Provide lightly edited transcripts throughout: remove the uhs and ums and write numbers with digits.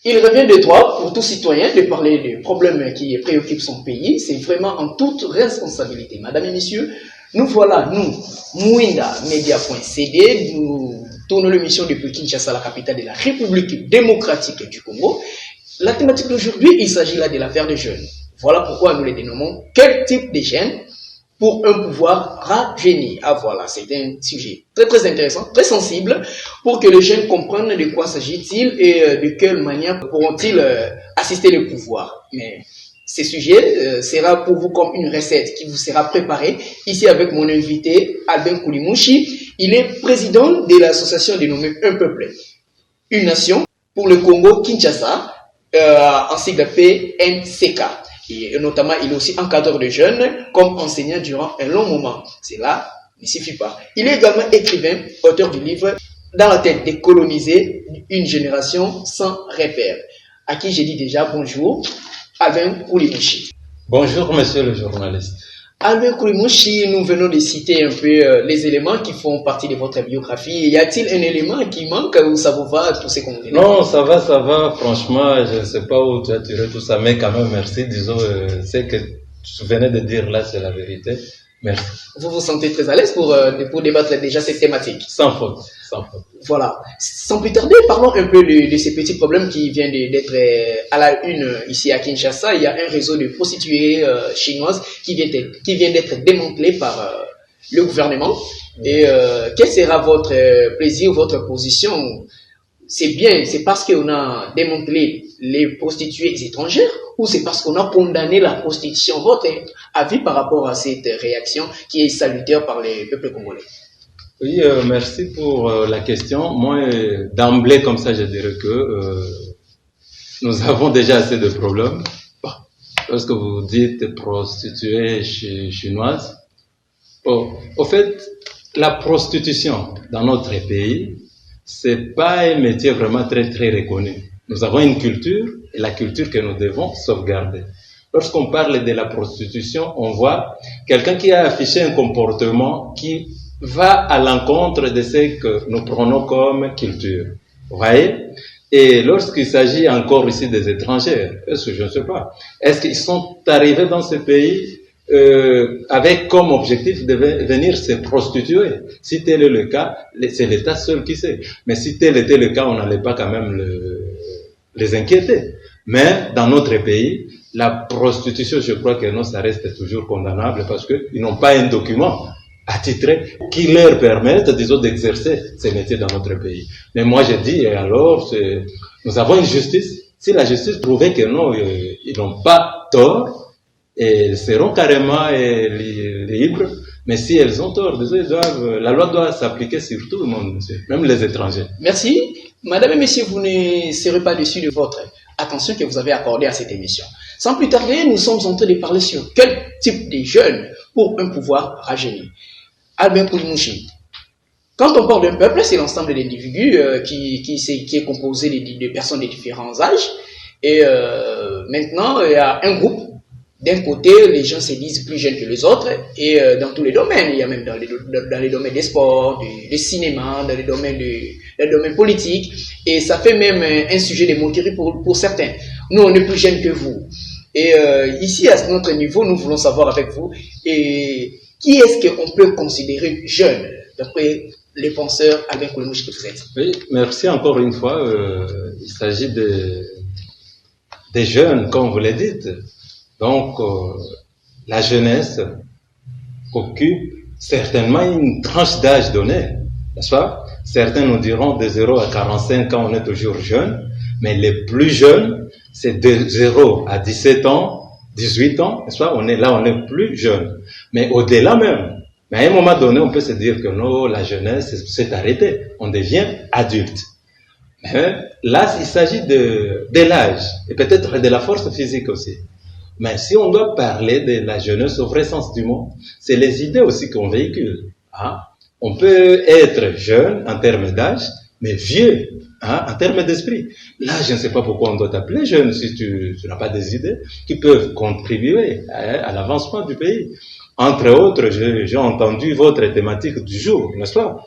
Il revient de droit pour tout citoyen de parler des problèmes qui préoccupent son pays. C'est vraiment en toute responsabilité. Madame et messieurs, nous voilà, nous, Mouinda Media.cd, nous tournons l'émission depuis Kinshasa, la capitale de la République démocratique du Congo. La thématique d'aujourd'hui, il s'agit là de l'affaire des jeunes. Voilà pourquoi nous les dénommons quel type de jeunes pour un pouvoir rajeuni. Ah voilà, c'est un sujet très intéressant, très sensible, pour que les jeunes comprennent de quoi s'agit-il et de quelle manière pourront-ils assister le pouvoir. Mais ce sujet sera pour vous comme une recette qui vous sera préparée ici avec mon invité Albin Koulimouchi. Il est président de l'association dénommée Un Peuple, une nation pour le Congo Kinshasa, en sigle PNCK. Et notamment, il est aussi encadreur de jeunes comme enseignant durant un long moment. Cela ne suffit pas. Il est également écrivain, auteur du livre Dans la tête décoloniser une génération sans repère, à qui j'ai dit déjà bonjour, Albin Koulimouchi. Bonjour, monsieur le journaliste. Albin Koulimouchi, nous venons de citer un peu les éléments qui font partie de votre biographie. Y a-t-il un élément qui manque ou ça vous va, tout ce qu'on dit? Non, ça va. Franchement, je ne sais pas où tu as tiré tout ça, mais quand même, merci. Disons, ce que tu venais de dire là, c'est la vérité. Merci. Vous vous sentez très à l'aise pour débattre déjà cette thématique? Sans faute. Voilà. Sans plus tarder, parlons un peu de ces petits problèmes qui viennent d'être à la une ici à Kinshasa. Il y a un réseau de prostituées chinoises qui vient d'être démantelé par le gouvernement. Et quel sera votre plaisir, votre position? C'est bien, c'est parce qu'on a démantelé les prostituées étrangères ou c'est parce qu'on a condamné la prostitution? Votre avis par rapport à cette réaction qui est salutaire par les peuples congolais? Oui, merci pour la question. Moi, d'emblée, comme ça, je dirais que nous avons déjà assez de problèmes. Lorsque vous dites prostituée chinoise, au fait, la prostitution dans notre pays, c'est pas un métier vraiment très reconnu. Nous avons une culture, et la culture que nous devons sauvegarder. Lorsqu'on parle de la prostitution, on voit quelqu'un qui a affiché un comportement qui va à l'encontre de ce que nous prenons comme culture. Vous voyez? Et lorsqu'il s'agit encore ici des étrangers, est-ce que je ne sais pas, est-ce qu'ils sont arrivés dans ce pays avec comme objectif de venir se prostituer? Si tel est le cas, c'est l'État seul qui sait. Mais si tel était le cas, on n'allait pas quand même les inquiéter. Mais dans notre pays, la prostitution, je crois que non, ça reste toujours condamnable parce qu'ils n'ont pas un document attitré qui leur permette, disons, d'exercer ces métiers dans notre pays. Mais moi, je dis, et alors, nous avons une justice. Si la justice prouvait que non, ils n'ont pas tort, et ils seront carrément libres. Mais si elles ont tort, la loi doit s'appliquer sur tout le monde, monsieur, même les étrangers. Merci. Madame et messieurs, vous ne serez pas déçus de votre attention que vous avez accordée à cette émission. Sans plus tarder, nous sommes en train de parler sur quel type de jeunes pour un pouvoir rajeuni. Albin Koulimouchi. Quand on parle d'un peuple, c'est l'ensemble d'individus qui est composé de personnes de différents âges. Et maintenant, il y a un groupe. D'un côté, les gens se disent plus jeunes que les autres, et dans tous les domaines, il y a même dans les domaines des sports, du cinéma, dans les domaines politiques, et ça fait même un sujet de moquerie pour certains. Nous, on est plus jeunes que vous. Et ici, à notre niveau, nous voulons savoir avec vous, et qui est-ce qu'on peut considérer jeune, d'après les penseurs Albin Koulimouchi que vous êtes? Oui, merci encore une fois. Il s'agit des jeunes, comme vous le dites. Donc, la jeunesse occupe certainement une tranche d'âge donnée, n'est-ce pas? Certains nous diront de 0 à 45 ans, on est toujours jeune, mais les plus jeunes, c'est de 0 à 17 ans, 18 ans, n'est-ce pas? On est plus jeune. Mais au-delà même, mais à un moment donné, on peut se dire que non, la jeunesse s'est arrêtée. On devient adulte. Mais là, il s'agit de l'âge et peut-être de la force physique aussi. Mais si on doit parler de la jeunesse au vrai sens du mot, c'est les idées aussi qu'on véhicule. Hein? On peut être jeune en termes d'âge, mais vieux en termes d'esprit. Là, je ne sais pas pourquoi on doit t'appeler jeune si tu n'as pas des idées qui peuvent contribuer à l'avancement du pays. Entre autres, j'ai entendu votre thématique du jour, n'est-ce pas?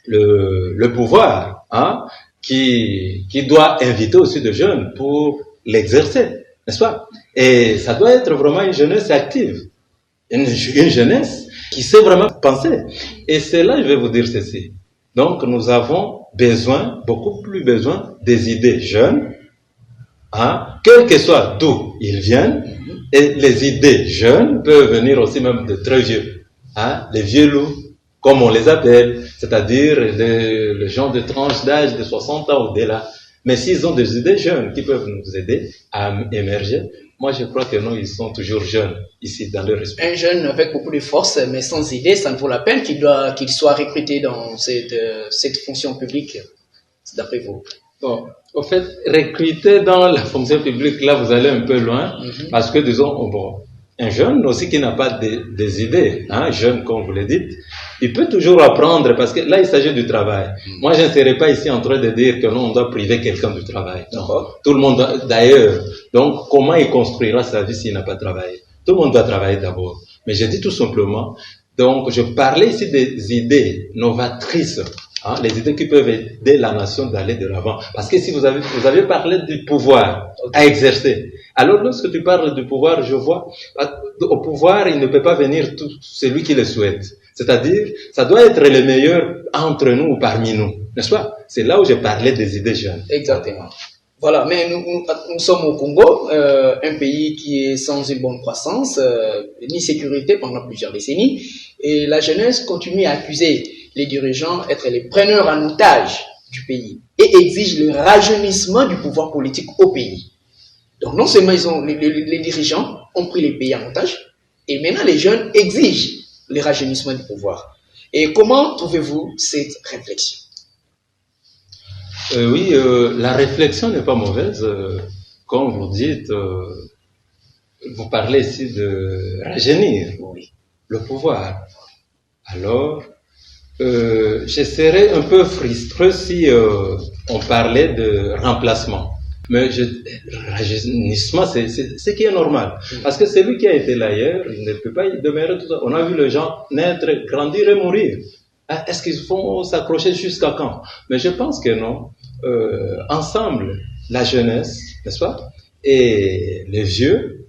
Le pouvoir. qui doit inviter aussi des jeunes pour l'exercer, n'est-ce pas? Et ça doit être vraiment une jeunesse active, une jeunesse qui sait vraiment penser. Et c'est là, je vais vous dire ceci. Donc, nous avons besoin, beaucoup plus besoin des idées jeunes, hein, quel que soit d'où ils viennent, et les idées jeunes peuvent venir aussi même de très vieux, hein, les vieux loups, comme on les appelle, c'est-à-dire le genre de tranche d'âge de 60 ans au-delà. Mais s'ils ont des idées jeunes qui peuvent nous aider à émerger, moi je crois que non, ils sont toujours jeunes ici dans leur esprit. Un jeune avec beaucoup de force, mais sans idée, ça ne vaut la peine qu'il soit recruté dans cette fonction publique, d'après vous. Bon, au fait, recruter dans la fonction publique, là vous allez un peu loin, parce que disons, bon, un jeune aussi qui n'a pas des idées, hein, jeune comme vous le dites, il peut toujours apprendre parce que là il s'agit du travail. Moi je ne serais pas ici en train de dire que non, on doit priver quelqu'un du travail. Non. Tout le monde d'ailleurs. Donc comment il construira sa vie s'il n'a pas travaillé? Tout le monde doit travailler d'abord. Mais je dis tout simplement, donc je parlais ici des idées novatrices, hein, les idées qui peuvent aider la nation d'aller de l'avant. Parce que si vous avez parlé du pouvoir à exercer. Alors lorsque tu parles du pouvoir, je vois, au pouvoir il ne peut pas venir tout celui qui le souhaite. C'est-à-dire, ça doit être le meilleur entre nous ou parmi nous, n'est-ce pas? C'est là où je parlais des idées jeunes. Exactement. Voilà, mais nous sommes au Congo, un pays qui est sans une bonne croissance, ni sécurité pendant plusieurs décennies, et la jeunesse continue à accuser les dirigeants d'être les preneurs en otage du pays et exige le rajeunissement du pouvoir politique au pays. Donc non seulement les dirigeants ont pris les pays en otage, et maintenant les jeunes exigent le rajeunissement du pouvoir. Et comment trouvez-vous cette réflexion? Oui, la réflexion n'est pas mauvaise. Comme vous dites, vous parlez ici de rajeunir le pouvoir. Alors, je serais un peu frustré si on parlait de remplacement. Mais rajeunissement, c'est ce qui est normal. Parce que celui qui a été là hier, il ne peut pas y demeurer tout ça. On a vu les gens naître, grandir et mourir. Est-ce qu'ils vont s'accrocher jusqu'à quand? Mais je pense que non. Ensemble, la jeunesse, n'est-ce pas? Et les vieux,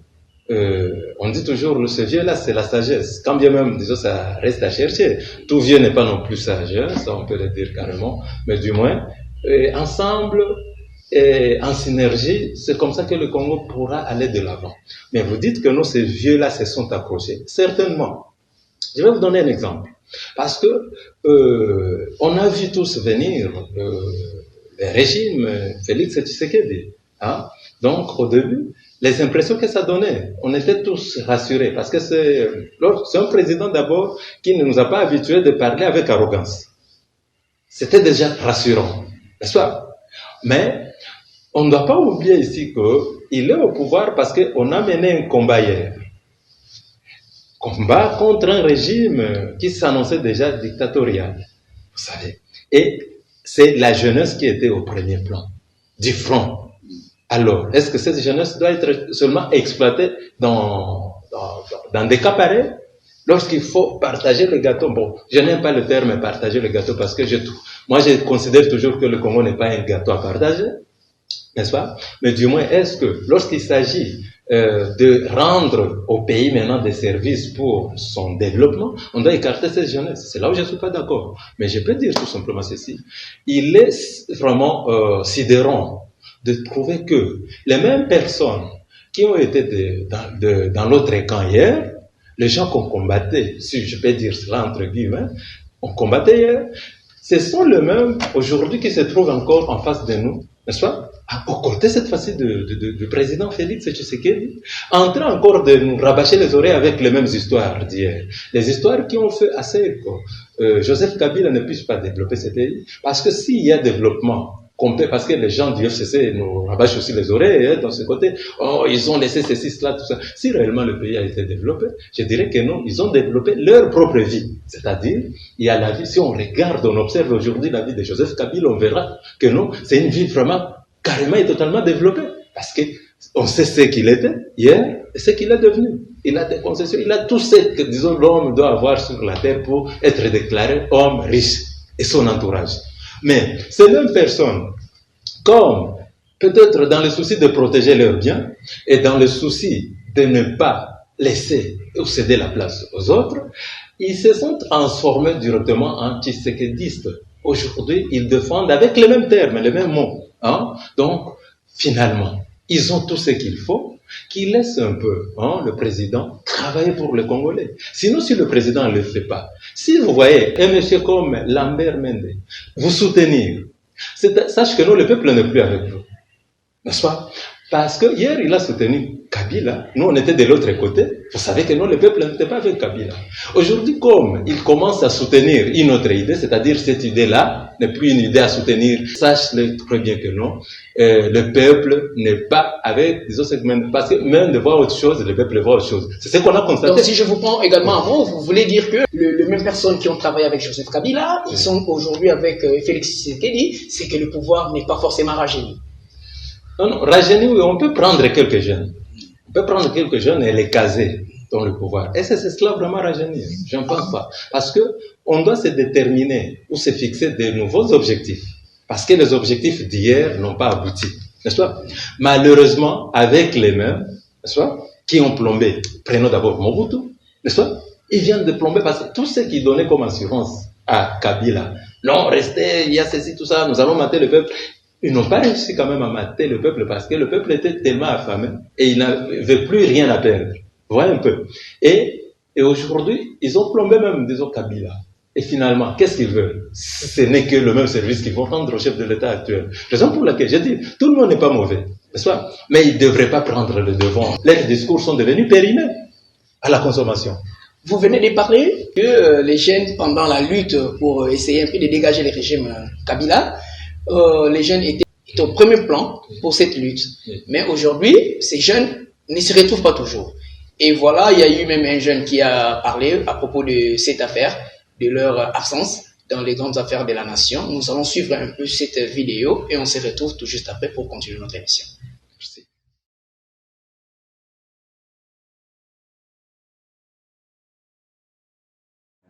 on dit toujours, ce vieux-là, c'est la sagesse. Quand bien même, disons, ça reste à chercher. Tout vieux n'est pas non plus sage, hein, ça on peut le dire carrément. Mais du moins, ensemble, et en synergie, c'est comme ça que le Congo pourra aller de l'avant. Mais vous dites que non, ces vieux-là se sont accrochés. Certainement. Je vais vous donner un exemple. Parce que on a vu tous venir le régime Félix Tshisekedi. Hein? Donc, au début, les impressions que ça donnait, on était tous rassurés. Parce que c'est un président d'abord qui ne nous a pas habitués de parler avec arrogance. C'était déjà rassurant. N'est-ce pas? Mais on ne doit pas oublier ici qu'il est au pouvoir parce qu'on a mené un combat hier. Combat contre un régime qui s'annonçait déjà dictatorial. Vous savez. Et c'est la jeunesse qui était au premier plan du front. Alors, est-ce que cette jeunesse doit être seulement exploitée dans des cas pareils? Lorsqu'il faut partager le gâteau, bon, je n'aime pas le terme partager le gâteau parce que moi je considère toujours que le Congo n'est pas un gâteau à partager, n'est-ce pas? Mais du moins, est-ce que lorsqu'il s'agit de rendre au pays maintenant des services pour son développement, on doit écarter cette jeunesse? C'est là où je ne suis pas d'accord. Mais je peux dire tout simplement ceci. Il est vraiment sidérant de trouver que les mêmes personnes qui ont été dans l'autre camp hier, les gens qu'on combattait, si je peux dire cela entre guillemets, on combattait hier, ce sont les mêmes aujourd'hui qui se trouvent encore en face de nous, n'est-ce pas? Aux côtés cette fois-ci du président Félix Tshisekedi, en train encore de nous rabâcher les oreilles avec les mêmes histoires d'hier. Les histoires qui ont fait assez que Joseph Kabila ne puisse pas développer ce pays, parce que s'il y a développement, parce que les gens du FCC nous rabâchent aussi les oreilles hein, dans ce côté. Oh, ils ont laissé ceci, cela, tout ça. Si réellement le pays a été développé, je dirais que non, ils ont développé leur propre vie. C'est-à-dire, il y a la vie, si on regarde, on observe aujourd'hui la vie de Joseph Kabila, on verra que non, c'est une vie vraiment carrément et totalement développée. Parce que on sait ce qu'il était hier et ce qu'il est devenu. Il a des concessions, il a tout ce que, disons, l'homme doit avoir sur la terre pour être déclaré homme riche et son entourage. Mais ces mêmes personnes comme peut-être dans le souci de protéger leurs biens et dans le souci de ne pas laisser ou céder la place aux autres, ils se sont transformés directement en tshisekédistes. Aujourd'hui, ils défendent avec les mêmes termes, les mêmes mots. Hein? Donc, finalement, ils ont tout ce qu'il faut, qu'ils laissent un peu le président travailler pour les Congolais. Sinon, si le président ne le fait pas, si vous voyez un monsieur comme Lambert Mende vous soutenir, sache que nous, le peuple n'est plus avec vous. N'est-ce pas? Parce que hier, il a soutenu Kabila. Nous, on était de l'autre côté. Vous savez que nous, le peuple n'était pas avec Kabila. Aujourd'hui, comme il commence à soutenir une autre idée, c'est-à-dire cette idée-là n'est plus une idée à soutenir, sache-le très bien que non, le peuple n'est pas avec des autres segments. Parce que même de voir autre chose, le peuple voit autre chose. C'est ce qu'on a constaté. Donc, si je vous prends également un mot, vous voulez dire que les mêmes personnes qui ont travaillé avec Joseph Kabila, ils sont aujourd'hui avec Félix Tshisekedi, c'est que le pouvoir n'est pas forcément rajeuni. Non, rajeuni, oui, on peut prendre quelques jeunes. On peut prendre quelques jeunes et les caser dans le pouvoir. Et c'est cela vraiment rajeunir? Je ne pense pas. Parce que on doit se déterminer ou se fixer de nouveaux objectifs. Parce que les objectifs d'hier n'ont pas abouti. N'est-ce pas? Malheureusement, avec les mêmes, n'est-ce pas, qui ont plombé. Prenons d'abord Mobutu, n'est-ce pas? Ils viennent de plomber parce que tout ce qu'ils donnaient comme assurance à Kabila, non, restez, il y a ceci, tout ça, nous allons mater le peuple. Ils n'ont pas réussi quand même à mater le peuple parce que le peuple était tellement affamé et il n'avait plus rien à perdre. Vous voyez un peu. Et aujourd'hui, ils ont plombé même des autres Kabila. Et finalement, qu'est-ce qu'ils veulent? Ce n'est que le même service qu'ils vont rendre au chef de l'État actuel. Raison pour laquelle j'ai dit, tout le monde n'est pas mauvais, n'est-ce pas? Mais ils ne devraient pas prendre le devant. Leurs discours sont devenus périmés à la consommation. Vous venez de parler que les jeunes, pendant la lutte pour essayer un peu de dégager le régime Kabila, les jeunes étaient au premier plan pour cette lutte. Mais aujourd'hui, ces jeunes ne se retrouvent pas toujours. Et voilà, il y a eu même un jeune qui a parlé à propos de cette affaire, de leur absence dans les grandes affaires de la nation. Nous allons suivre un peu cette vidéo et on se retrouve tout juste après pour continuer notre émission. Merci.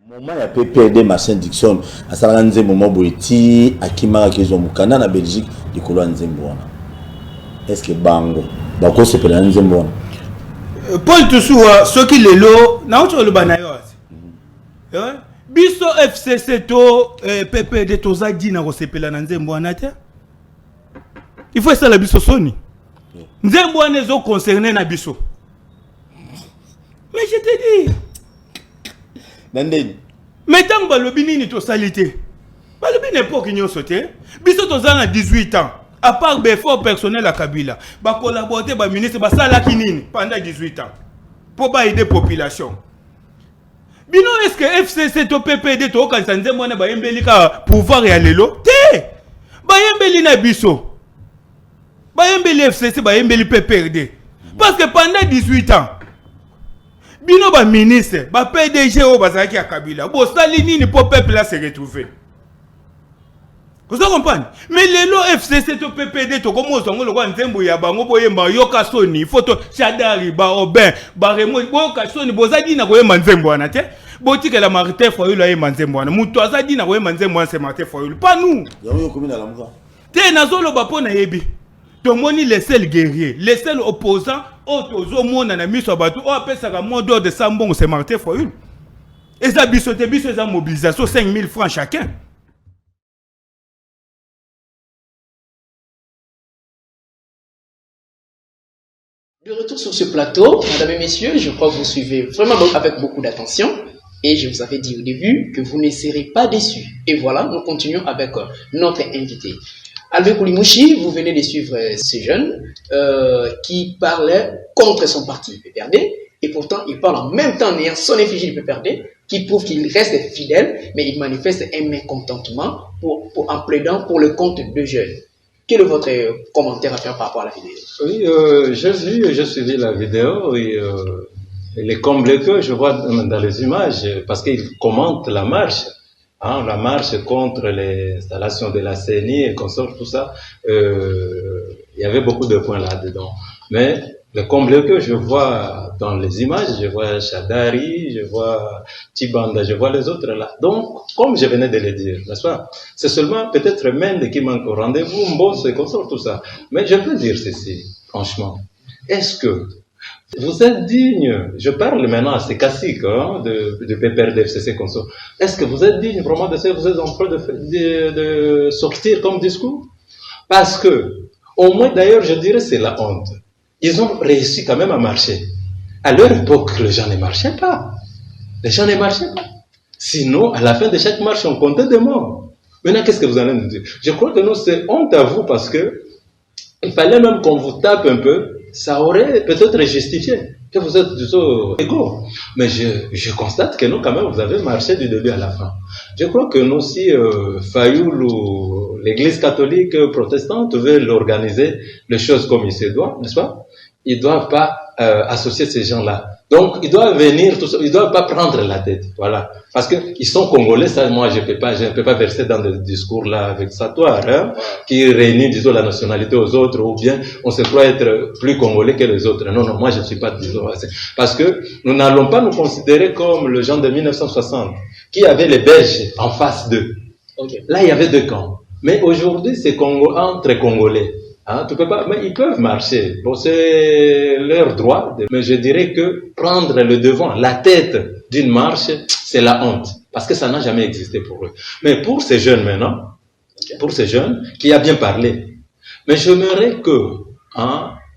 Moment ya PPRD Machin Dixon asala nzembo moboiti akimaka kezo mukanda na Belgique likolo nzembo wana. Est-ce que bango bako sepela nzembo wana? Paul Toussoua soki lelo na oto lo banayo ati. Biso FCC to PPRD toza dina ko sepela na nzembo wana te. Il faut ça la biso soni. Nzembo wana ezo concerné na biso. Mais je te dis mais tant que le bini to salité, le bini n'est pas qu'il y a sauté. Biso toza na 18 ans. À part l'effort personnel à Kabila, ba collaborer ba ministre ba sala kinini pendant 18 ans pour ba aider population. Bino est-ce que FCC to PPD to kansanze mona ba yembeli ka pouvoir ya lelo? Te. Ba yembeli na biso. Ba yembeli FCC ba yembeli PPD. Parce que pendant 18 ans bino ba ministre, ba PDG o bazaki à Kabila. Bo sali nini pour peuple là se retrouver. Vous comprenez? Mais les lots FCC to PPD to comme on le voit nzembo ya bango boyemba yoka soni photo chadari ba obin ba remo boka soni bozadi na koyemba nzembo wana te. Botika la Martin Foyul a yemba nzembo wana. Muto azadi na koyemba nzembo wana c'est Martin Foyul. Pas nous. Yayo komi na lamuka. Te nazolo ba pona yebi. Tomoni les seuls guerriers, les seuls opposants, autres mona na miso batu o apesaka modo de sambon c'est Martin Foyul. Et ça bisote biso za mobilisation 5000 francs chacun. De retour sur ce plateau, mesdames et messieurs, je crois que vous suivez vraiment avec beaucoup d'attention et je vous avais dit au début que vous ne serez pas déçus. Et voilà, nous continuons avec notre invité. Albert Koulimouchi, vous venez de suivre ce jeune qui parlait contre son parti PPRD et pourtant il parle en même temps en ayant son effigie du PPRD qui prouve qu'il reste fidèle mais il manifeste un mécontentement en plaidant pour le compte de jeunes. Quel est votre commentaire à faire par rapport à la vidéo? Oui, j'ai suivi la vidéo et les combles que je vois dans les images, parce qu'il commente la marche contre les installations de la CENI et consorts, tout ça. Il y avait beaucoup de points là-dedans. Mais Le comble que je vois dans les images, je vois Shadari, je vois Tibanda, je vois les autres là. Donc, comme je venais de le dire, n'est-ce pas? C'est seulement peut-être Mende qui manque au rendez-vous, Mbosso et consort, tout ça. Mais je peux dire ceci, franchement. Est-ce que vous êtes digne, je parle maintenant à ces caciques de PPRD, FCC, consort. Est-ce que vous êtes digne vraiment de ce que vous êtes en train de sortir comme discours? Parce que, au moins d'ailleurs, je dirais c'est la honte. Ils ont réussi quand même à marcher. À leur époque, les gens ne marchaient pas. Les gens ne marchaient pas. Sinon, à la fin de chaque marche, on comptait des morts. Maintenant, qu'est-ce que vous allez nous dire? Je crois que nous, c'est honte à vous parce que il fallait même qu'on vous tape un peu. Ça aurait peut-être justifié que vous êtes du tout égaux. Mais je constate que nous, quand même, vous avez marché du début à la fin. Je crois que nous, si Fayoul ou l'Église catholique protestante veulent organiser les choses comme il se doit, n'est-ce pas? Ils ne doivent pas associer ces gens-là. Donc, ils doivent venir, tout ça, ils ne doivent pas prendre la tête. Voilà. Parce qu'ils sont Congolais, ça, moi, je ne peux pas verser dans des discours là avec Satoire, qui réunit, disons, la nationalité aux autres, ou bien on se croit être plus Congolais que les autres. Non, moi, je ne suis pas, disons, parce que nous n'allons pas nous considérer comme le gens de 1960, qui avait les Belges en face d'eux. Okay. Là, il y avait deux camps. Mais aujourd'hui, c'est entre Congolais. Tu peux pas, mais ils peuvent marcher. Bon, c'est leur droit. Mais je dirais que prendre le devant, la tête d'une marche, c'est la honte. Parce que ça n'a jamais existé pour eux. Mais pour ces jeunes maintenant, pour ces jeunes, qui a bien parlé, mais j'aimerais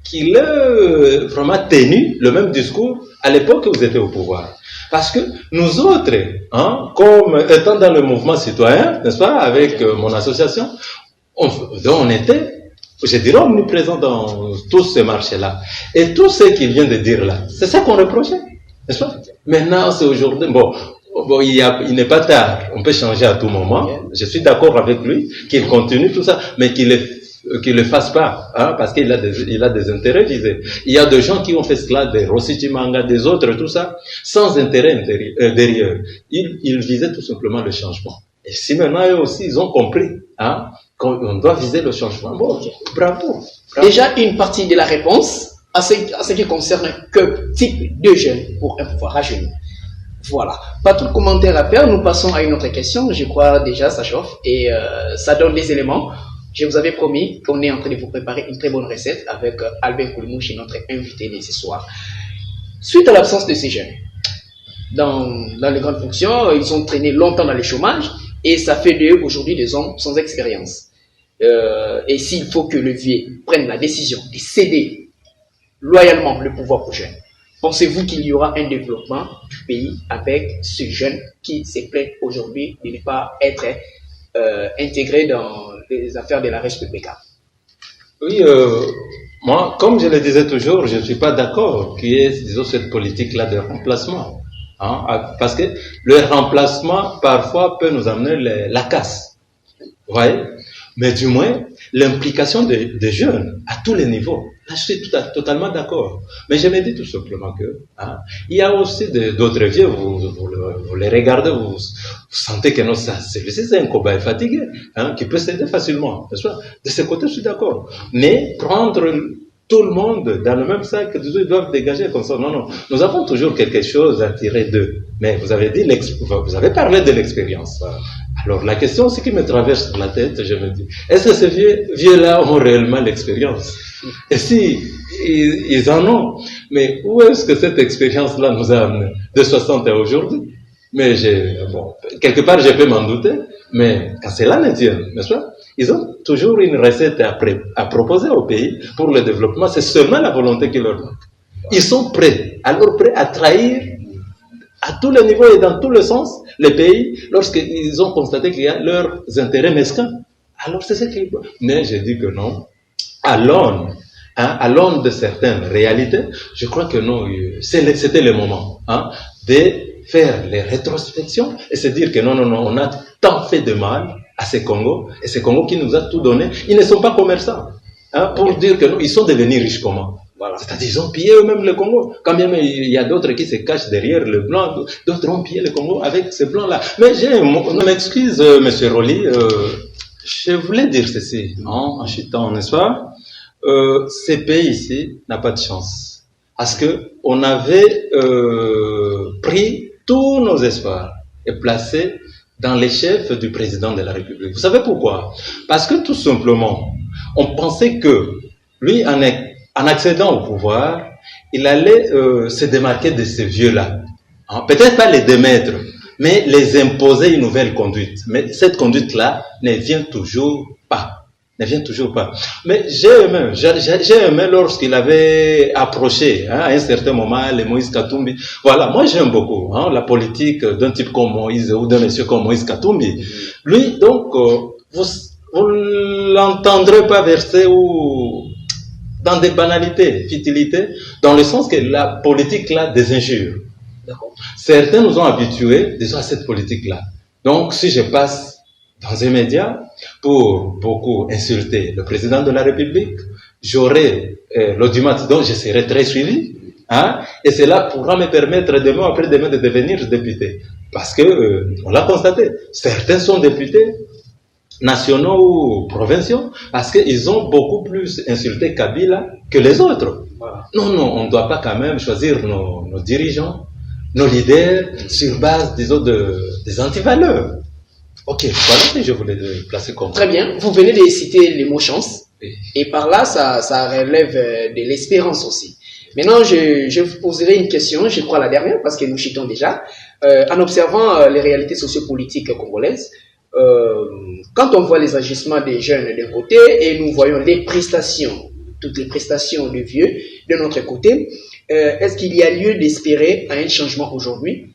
qu'il ait vraiment tenu le même discours à l'époque où vous étiez au pouvoir. Parce que nous autres, comme étant dans le mouvement citoyen, n'est-ce pas, avec mon association, on était, je dirais, omniprésent dans tous ces marchés-là. Et tout ce qu'il vient de dire là, c'est ça qu'on reprochait, n'est-ce pas? Maintenant, c'est aujourd'hui, bon, il n'est pas tard, on peut changer à tout moment. Je suis d'accord avec lui, qu'il continue tout ça, mais qu'il le fasse pas, parce qu'il a des intérêts visés. Il y a des gens qui ont fait cela, des Rossi Chimanga, des autres, tout ça, sans intérêt derrière. Ils visaient tout simplement le changement. Et si maintenant eux aussi, ils ont compris, qu'on doit viser le changement. Bon, bravo. Déjà, une partie de la réponse à ce qui concerne quel type de jeunes pour un pouvoir rajeunir. Voilà. Pas tout le commentaire à faire. Nous passons à une autre question. Je crois déjà, ça chauffe et ça donne des éléments. Je vous avais promis qu'on est en train de vous préparer une très bonne recette avec Albert Koulimouche, notre invité de ce soir. Suite à l'absence de ces jeunes, dans les grandes fonctions, ils ont traîné longtemps dans le chômage et ça fait d'eux aujourd'hui des hommes sans expérience. Et s'il faut que le vieux prenne la décision de céder loyalement le pouvoir aux jeunes, pensez-vous qu'il y aura un développement du pays avec ces jeunes qui se plaignent aujourd'hui de ne pas être intégrés dans les affaires de la res publica? Oui, moi, comme je le disais toujours, je ne suis pas d'accord qu'il y ait, disons, cette politique-là de remplacement. Parce que le remplacement, parfois, peut nous amener la casse. Vous voyez? Mais du moins, l'implication des jeunes à tous les niveaux. Là, je suis totalement d'accord. Mais je me dis tout simplement que, il y a aussi d'autres vieux, vous les regardez, vous sentez que non, celui-ci c'est un cobaye fatigué, qui peut céder facilement. De ce côté, je suis d'accord. Mais prendre tout le monde dans le même sac, ils doivent dégager comme ça. Non. Nous avons toujours quelque chose à tirer d'eux. Mais vous avez vous avez parlé de l'expérience. Alors, la question, ce qui me traverse la tête, je me dis, est-ce que ces vieux-là ont réellement l'expérience? Et si ils en ont, mais où est-ce que cette expérience-là nous a amené de 60 à aujourd'hui? Mais quelque part, je peux m'en douter, mais quand cela ne tient, n'est-ce pas? Ils ont toujours une recette à proposer au pays pour le développement. C'est seulement la volonté qui leur manque. Ils sont prêts à trahir à tous les niveaux et dans tous les sens les pays lorsqu'ils ont constaté qu'il y a leurs intérêts mesquins. Alors c'est ce qu'ils veulent. Mais je dis que non. À l'aune de certaines réalités, je crois que non, c'était le moment de faire les rétrospections et se dire que non, on a tant fait de mal à ces Congos, et ces Congos qui nous a tout donné, ils ne sont pas commerçants, pour dire que non, ils sont devenus riches comment? Voilà. C'est-à-dire, ils ont pillé eux-mêmes le Congo. Quand bien il y a d'autres qui se cachent derrière le blanc, d'autres ont pillé le Congo avec ces blancs-là. Mais m'excuse, monsieur Rolly, je voulais dire ceci, en chutant, n'est-ce pas? ces pays ici n'ont pas de chance. Parce que on avait pris tous nos espoirs et placé dans les chefs du président de la République. Vous savez pourquoi? Parce que tout simplement, on pensait que lui, en accédant au pouvoir, il allait se démarquer de ces vieux-là. Hein? Peut-être pas les démettre, mais les imposer une nouvelle conduite. Mais cette conduite-là ne vient toujours pas. Mais j'ai aimé lorsqu'il avait approché, hein, à un certain moment, les Moïse Katumbi. Voilà, moi j'aime beaucoup la politique d'un type comme Moïse ou d'un monsieur comme Moïse Katumbi. Lui, donc, vous l'entendrez pas verser dans des banalités, futilités, dans le sens que la politique là des injures. Certains nous ont habitués déjà à cette politique-là. Donc, si je passe dans un média pour beaucoup insulter le président de la République, j'aurai l'audimat, donc je serai très suivi, hein, et cela pourra me permettre demain après demain de devenir député. Parce que, on l'a constaté, certains sont députés nationaux ou provinciaux parce qu'ils ont beaucoup plus insulté Kabila que les autres. Voilà. Non, on ne doit pas quand même choisir nos dirigeants, nos leaders sur base, disons, des antivaleurs. Ok, voilà ce que je voulais placer comme. Très bien, vous venez de citer les mots chance, oui. Et par là, ça relève de l'espérance aussi. Maintenant, je vous poserai une question, je crois la dernière, parce que nous chutons déjà. En observant les réalités sociopolitiques congolaises, quand on voit les agissements des jeunes d'un côté et nous voyons les prestations, toutes les prestations de vieux de notre côté, est-ce qu'il y a lieu d'espérer à un changement aujourd'hui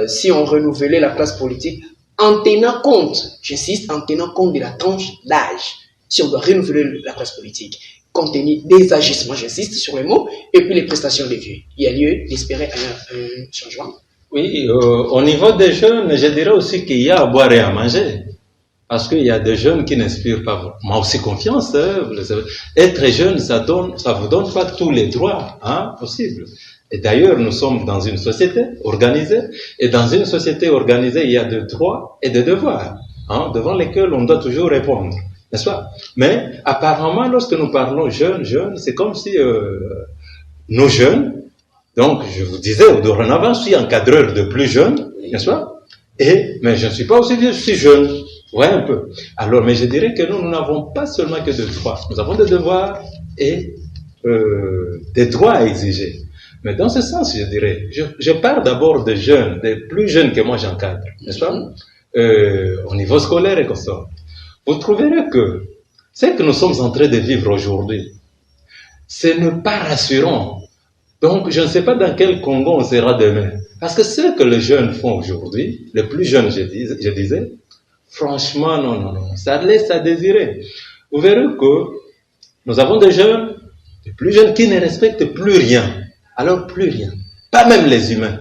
si on renouvelait la classe politique en tenant compte, j'insiste, en tenant compte de la tranche d'âge, si on doit renouveler la classe politique, compte tenu des agissements, j'insiste sur les mots, et puis les prestations des vieux, il y a lieu d'espérer un changement? Oui, au niveau des jeunes, je dirais aussi qu'il y a à boire et à manger. Parce qu'il y a des jeunes qui n'inspirent pas moi aussi confiance. Hein, vous le savez. Être jeune, ça vous donne pas tous les droits possibles. Et d'ailleurs, nous sommes dans une société organisée. Et dans une société organisée, il y a des droits et des devoirs, devant lesquels on doit toujours répondre. N'est-ce pas? Mais apparemment, lorsque nous parlons jeunes, c'est comme si nos jeunes, donc je vous disais, dorénavant, je suis encadreur de plus jeunes, n'est-ce pas? Mais je ne suis pas aussi vieux, je suis jeune. Ouais, un peu. Alors, mais je dirais que nous n'avons pas seulement que des droits. Nous avons des devoirs et des droits à exiger. Mais dans ce sens, je dirais, je parle d'abord des jeunes, des plus jeunes que moi j'encadre, n'est-ce pas? Au niveau scolaire et comme ça. Vous trouverez que ce que nous sommes en train de vivre aujourd'hui, ce n'est pas rassurant. Donc, je ne sais pas dans quel Congo on sera demain. Parce que ce que les jeunes font aujourd'hui, les plus jeunes, je disais, franchement, non, ça laisse à désirer. Vous verrez que nous avons des jeunes, des plus jeunes qui ne respectent plus rien. Alors, plus rien. Pas même les humains.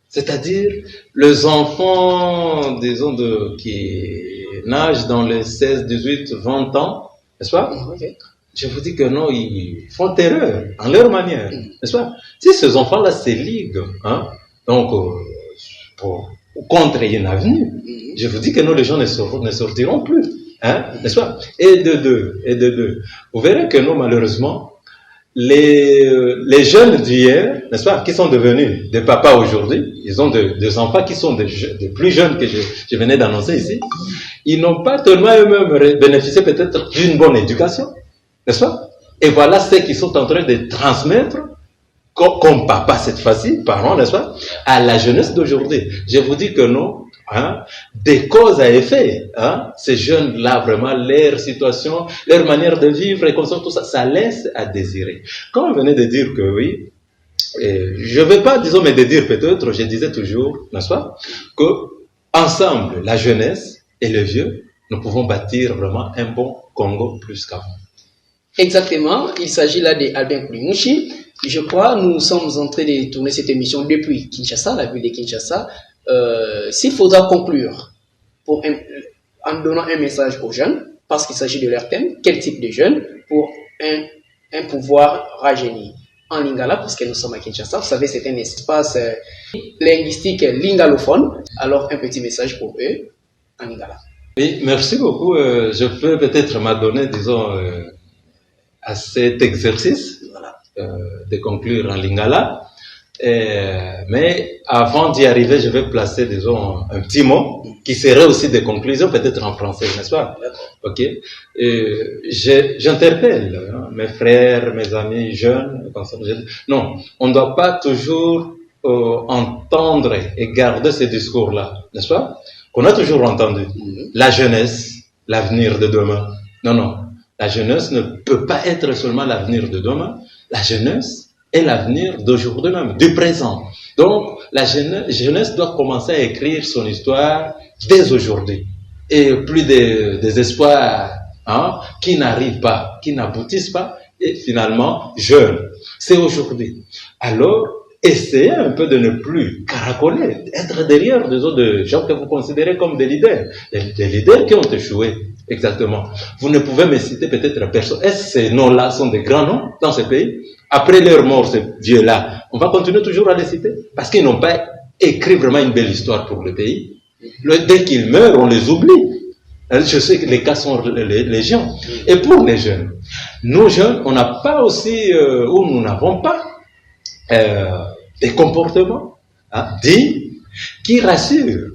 C'est-à-dire, les enfants, disons, qui nagent dans les 16, 18, 20 ans, n'est-ce pas? Okay. Je vous dis que non, ils font terreur en leur manière, n'est-ce pas? Si ces enfants-là se liguent, donc, contre une avenue, je vous dis que non, les gens ne sortiront plus, n'est-ce pas? Et de deux. Vous verrez que non, malheureusement, les jeunes d'hier, n'est-ce pas, qui sont devenus des papas aujourd'hui, ils ont des enfants qui sont des plus jeunes que je venais d'annoncer ici, ils n'ont pas tellement eux-mêmes bénéficié peut-être d'une bonne éducation, n'est-ce pas? Et voilà ce qu'ils sont en train de transmettre comme papa cette fois-ci, parents, n'est-ce pas, à la jeunesse d'aujourd'hui. Je vous dis que non, des causes à effet, ces jeunes-là, vraiment, leur situation, leur manière de vivre et comme ça, tout ça, ça laisse à désirer. Quand on venait de dire que oui, je ne vais pas, disons, mais de dire peut-être, je disais toujours, n'est-ce pas, que ensemble, la jeunesse et le vieux, nous pouvons bâtir vraiment un bon Congo plus qu'avant. Exactement, il s'agit là d'Albin Koulimouchi. Je crois, nous sommes en train de tourner cette émission depuis Kinshasa, la ville de Kinshasa. S'il faudra conclure en donnant un message aux jeunes, parce qu'il s'agit de leur thème, quel type de jeunes pour un pouvoir rajeuni en lingala, parce que nous sommes à Kinshasa, vous savez, c'est un espace linguistique lingalophone, alors un petit message pour eux en lingala. Oui, merci beaucoup. Je peux peut-être m'adonner, disons, à cet exercice de conclure en lingala. Mais avant d'y arriver, je vais placer, disons, un petit mot qui serait aussi des conclusions, peut-être en français, n'est-ce pas? Ok. J'interpelle mes frères, mes amis jeunes. Non, on ne doit pas toujours entendre et garder ces discours-là, n'est-ce pas? Qu'on a toujours entendu. La jeunesse, l'avenir de demain. Non, non. La jeunesse ne peut pas être seulement l'avenir de demain. La jeunesse est l'avenir d'aujourd'hui même, du présent. Donc, la jeunesse doit commencer à écrire son histoire dès aujourd'hui. Et plus des espoirs qui n'arrivent pas, qui n'aboutissent pas, et finalement, jeunes. C'est aujourd'hui. Alors, essayez un peu de ne plus caracoler, être derrière des autres gens que vous considérez comme des leaders qui ont échoué. Exactement. Vous ne pouvez me citer peut-être personne. Est-ce que ces noms-là sont des grands noms dans ce pays? Après leur mort, ces dieux-là, on va continuer toujours à les citer parce qu'ils n'ont pas écrit vraiment une belle histoire pour le pays. Dès qu'ils meurent, on les oublie. Je sais que les cas sont légion. Et pour les jeunes, nous jeunes, on n'a pas aussi, ou nous n'avons pas des comportements dits qui rassurent.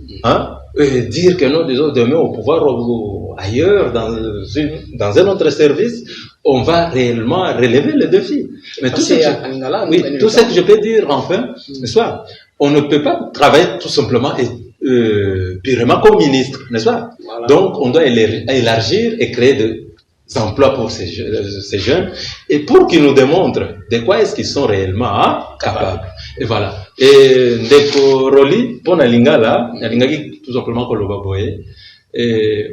Dire que nous, disons, demain au pouvoir ou ailleurs, dans un autre service, on va réellement relever le défi. Mais tout ce que je peux dire, enfin, n'est-ce pas? On ne peut pas travailler tout simplement et purement comme ministre, n'est-ce pas? Voilà. Donc, on doit élargir et créer des emplois pour ces jeunes et pour qu'ils nous démontrent de quoi est-ce qu'ils sont réellement capables. Et voilà. Et ndeko roli pour na lingala qui tout simplement ko loba boye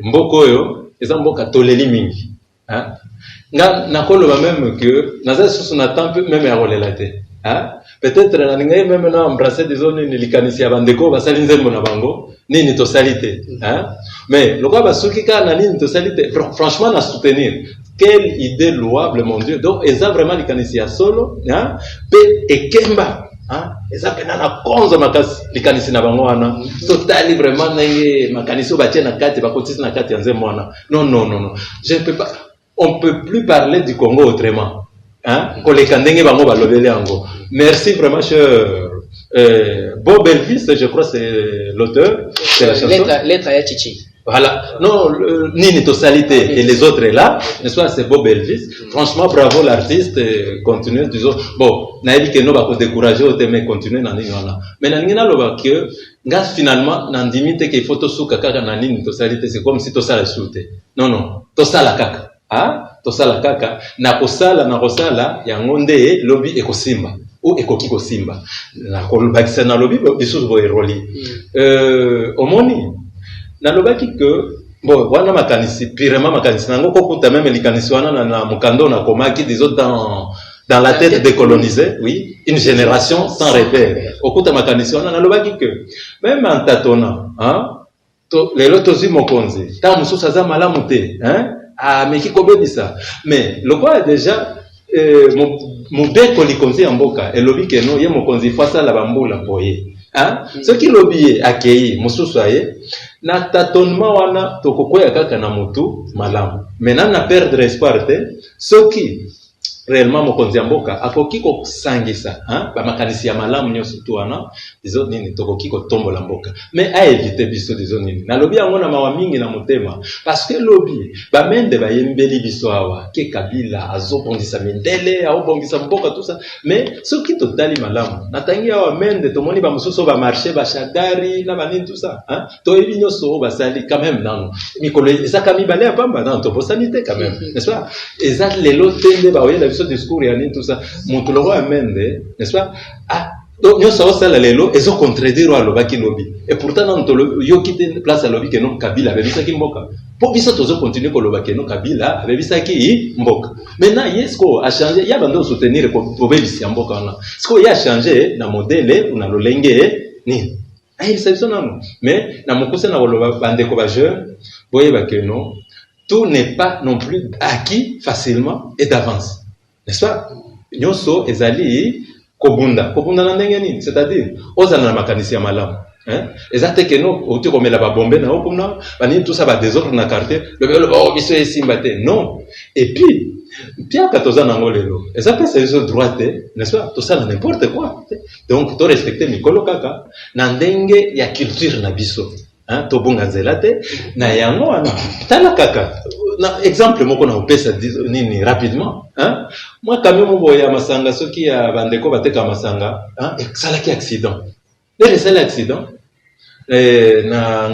mboko yo eza mboka toleli mingi nga nakoloba même que naza susu na temps même ya rolela te peut-être na lingai même na embrasser des zones ni likanisi ya bandeko basali nzembo na bango nini to salite mais lokwa basuki ka na nini to salite franchement na soutenir. Quelle idée louable, mon Dieu. Donc eza vraiment likanisi ya solo pe ekemba eza pena na konzo makasi likanisi na bango wana totali vraiment ndenge makanisi batie na kati bakotisi na kati ya nzembo wana. Non, je ne peux pas. On peut plus parler du Congo autrement. Koleka ndenge bango balobeli yango. Merci vraiment cher Bob Elvis, je crois c'est l'auteur de la chanson. Lettre ya Chichi. Voilà. Non, Nini Tosalité et les autres là, n'est-ce pas, c'est Bob Elvis. Franchement, bravo l'artiste, continuez, disons. Bon, naïbi que nous va décourager au thème, continuer dans Nini là. Mais Nini là, que, gaz finalement, n'andimite qu'il faut tosuka kaka na Nini Tosalité, c'est comme si tosala soute. Non, tosala kaka. Tosala kaka. Na kosala, ya ngonde, lobby ekosimba. Ou ekoki kosimba. Na kolbakisa na lobby, bisu go eroli. Omoni. Nalobaki que bon wana makanisi purement makanisi nango kokuta même likanisi wana na mukando na komaki des autres dans la tête des colonisés, oui, une génération sans repère. Okuta makanisi wana nalobaki que même en tâtonnant lelo tozi mokonzi ta mususa za malamu te meki kobebisa mais le quoi déjà mudeko likonzi ya mboka elobi que no ye mokonzi fasa la bambula boye ce qui lobiye akei mususu aye na tâtonnement wana tokokoya kaka na mutu malamu maintenant na perdre espoir te soki réellement mokonzi ya mboka akoki kosangisa bamakanisi ya malamu nyonso tu wana dizo nini tokoki kotombola mboka mais a éviter biso dizo nini nalobi yango na mawa mingi na motema parce que lobi bamende bayembeli biso awa ke Kabila azobongisa mindele azobongisa mboka tout ça mais soki totali malamu natangi awa mende tomoni bamususu ba marché ba shagari na banini tout ça toyebi nyonso basali quand même nano mikolo ezaka mibale ya pamba non to sanité quand même n'est-ce pas ezat lelo tende ba oyela ce discours ya nini tout ça mutuloko amende n'est-ce pas donc nous savons ça lelo ezo contredire wa lobaki lobby et pourtant non to yo quitte place à lobby que non Kabila avait bisa ki mboka pour biso tozo continuer ko lobaki non Kabila avait bisa ki mboka maintenant yesko a changé ya bando soutenir ko bebisi mboka na sko ya changé na modèle na lolenge ni il s'agit non mais na mokose na loba bandeko ba jeune boye ba que non tout n'est pas non plus acquis facilement et d'avance. N'est-ce pas? Nyonso ezali kobunda na ndenge nini, c'est-à-dire ozana na makanisi ya malamu. Exactement que nous, au tout comme la bombe na okuna, bani tout ça va désordre na quartier, le oh biso esimbate. Non. Et puis Pierre Katoza Nangolelo, et ça c'est les droite, n'est-ce pas? Tout ça n'importe quoi. Donc, tu respecter Mikolo Kaka, nandenge ya culture na biso. Hein, tobunga zelate, na yango wana. Tala Kaka. Na exemple moko na opesa nini rapidement, hein? Moi quand même boya masanga soki ya bandeko bateka masanga, hein, salaki accident. Les seuls accidents na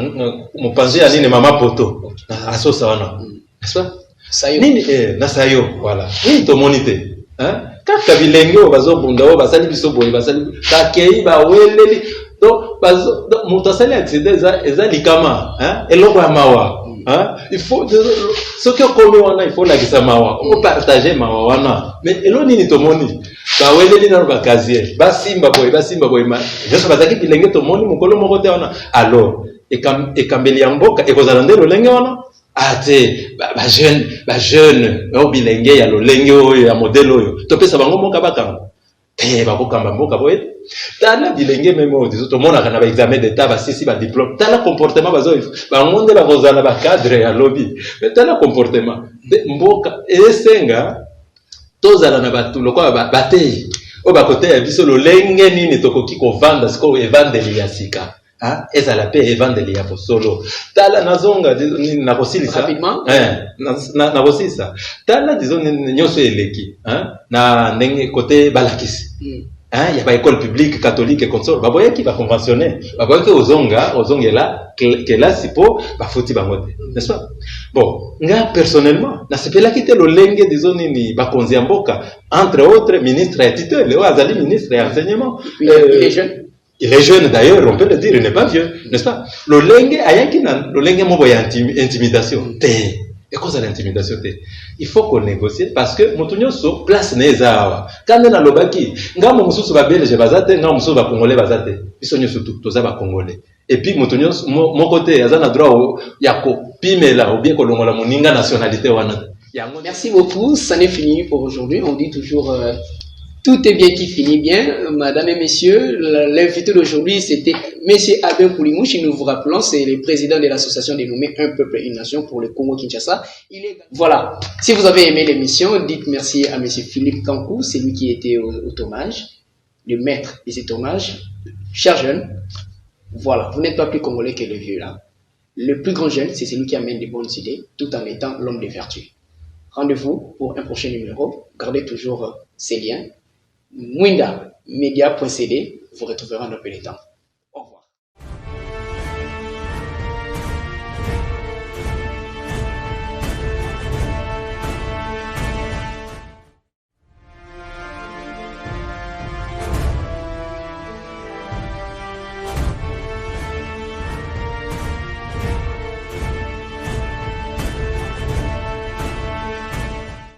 mopanzi ya nini mama poto. Na asosa wana. N'est-ce pas? Sayo. Nini na sayo voilà nini to monite hein kaka bilenge o bazo bunda o basali biso boye basali takei ba weleli donc bazo moto asali accident eza likama hein eloko ya mawa hein il faut ce que comme wana il faut la kisa mawa on partager mawa wana mais elo nini to moni ba weleli na ba casier basimba boye ma joso bazaki bilenge to moni mokolo moko te wana alors ekambeli ya mboka ekozala nde lolenge wana ate ba jeune au bilenge ya lolenge oyo ya modèle oyo topesa bango moka bakanga te bakokamba mboka boye tala bilenge memo dizo to mona kana ba examen d'état ba sisi ba diplôme tala comportement bazo bango nde bakozala ba cadre ya lobby mais tala comportement de mboka esenga tozala na batu lokwa batei o bakote ya biso lolenge nini tokoki kovanda siko evandeli ya sika. Ah, eza la paix evangeli ya solo. Tala nazonga na kosilisa rapidement. Na kosilisa. Tala disons nyoso eleki, na ndenge côté balakisi. Il y a pas école publique catholique consort. Ba boyaki ba conventionné. Ba boyaki ozongela que là sipo ba foti ba mote. N'est-ce pas? Bon, nga personnellement, na sepela kite lo lenge disons ni ba konzi mboka entre autres ministre ya titre, le azali ministre ya enseignement. Les jeunes. Il est jeune d'ailleurs, on peut le dire, il n'est pas vieux, n'est-ce pas? Le lenge, le lenge mobo ya intimidation. Et cause de l'intimidation, il faut qu'on négocie parce que motunyo so place neza awa. Quand na lobaki, nga mo mususu ba belge bazate, nga mususu ba congolais bazate. Biso nyo surtout toza ba congolais. Et puis motunyo mon côté azana droit ya ko pimela ou bien ko longola moninga nationalité wana. Merci beaucoup, ça n'est fini pour aujourd'hui. On dit toujours tout est bien qui finit bien. Madame et messieurs, l'invité d'aujourd'hui, c'était Monsieur Albin Koulimouche. Nous vous rappelons, c'est le président de l'association dénommée Un Peuple, Une Nation pour le Congo-Kinshasa. Voilà. Si vous avez aimé l'émission, dites merci à Monsieur Philippe Kankou, c'est lui qui était au tournage, le maître de ce tournage. Cher jeune, voilà, vous n'êtes pas plus congolais que le vieux là. Le plus grand jeune, c'est celui qui amène des bonnes idées, tout en étant l'homme de vertu. Rendez-vous pour un prochain numéro. Gardez toujours ces liens. Mwinda, media.cd, vous retrouverez un peu de temps.